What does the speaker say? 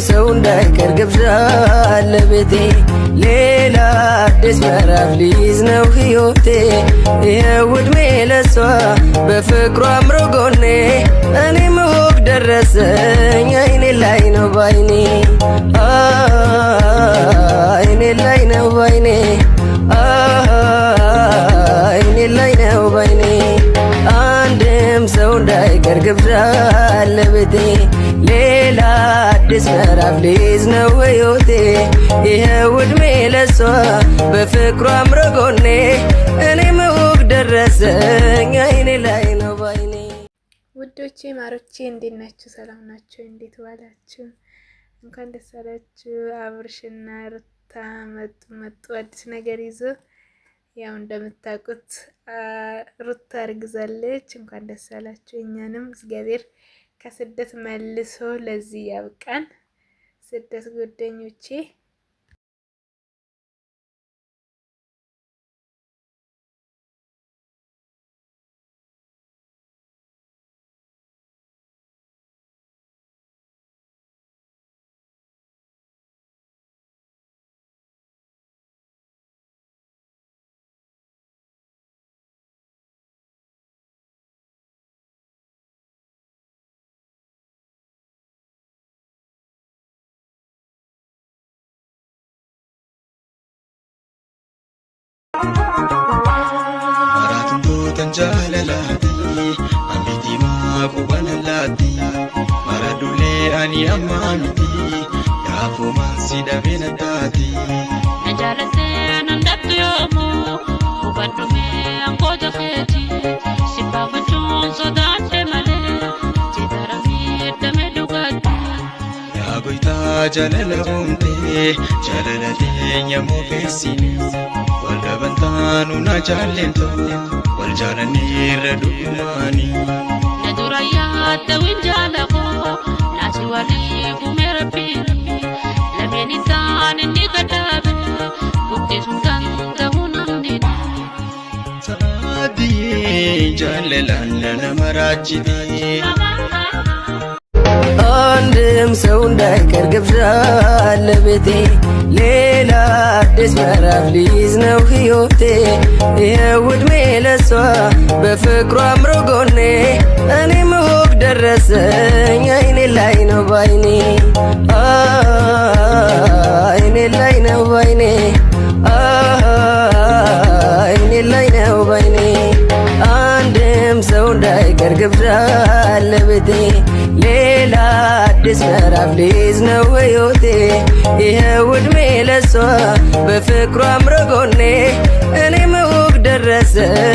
ሰው እንዳይቀር ግብዣ ለቤቴ ሌላ አዲስ ምዕራፍ ሊይዝ ነው ሕይወቴ ይኸው ዕድሜ ለሷ በፍቅሯ አምሮ ጎኔ እኔም ወግ ደረሰኝ አይኔ ላይ ነው ባይኔ አይኔ ላይ ነው ባይኔ አይኔ ላይ ነው ባይኔ አንድም ሰው እንዳይቀር ግብዣ ለቤቴ ሌላ አዲስ ምዕራፍ ሊይዝ ነው ሕይወቴ ይኸው ዕድሜ ለሷ በፍቅሯ አምሮ ጎኔ እኔም ወግ ደረሰኝ አይኔ ላይ ነው ባይኔ። ውዶቼ ማሮቼ እንዴት ናችሁ? ሰላም ናችሁ? እንዴት ዋላችሁ? እንኳን ደስ አላችሁ። አብርሽና ሩታ መጡ አዲስ ነገር ይዞ ያው እንደምታውቁት ሩታ አርግዛለች። እንኳን ደስ አላችሁ። እኛንም እግዚአብሔር ከስደት መልሶ ለዚህ ያብቃን። ስደት ጓደኞቼ Maratuntu tanjalalati ambiti maqubanalati maradule ani amamiti yafu masida benatati najalate nandatu yomo ubadume angoja kheti sibafachun sodate male jitarami damedugati ya goita jalala umte jalalate nyamofesini Walgabantanu na jalento waljalani redumani naduraya tawinjalako nasi wali kumerabi lamenitan nikadabe buktesunkan tahunandina Sadi jalalana namarajidi አንድም ሰው እንዳይቀር ግብዣ ለቤቴ ሌላ አዲስ ምዕራፍ ሊይዝ ነው ሕይወቴ ይኸው ዕድሜ ለሷ በፍቅሯ አምሮ ጎኔ እኔም ወግ ደረሰኝ አይኔ ላይ ነው ባይኔ አይኔ ላይ ነው ባይኔ አይኔ ላይ ነው ባይኔ አንድም ሰው እንዳይቀር ግብዣ ለቤቴ ሌላ አዲስ ምዕራፍ ሊይዝ ነው ሕይወቴ ይኸው ዕድሜ ለሷ በፍቅሯ አምሮ ጎኔ እኔም ወግ ደረሰኝ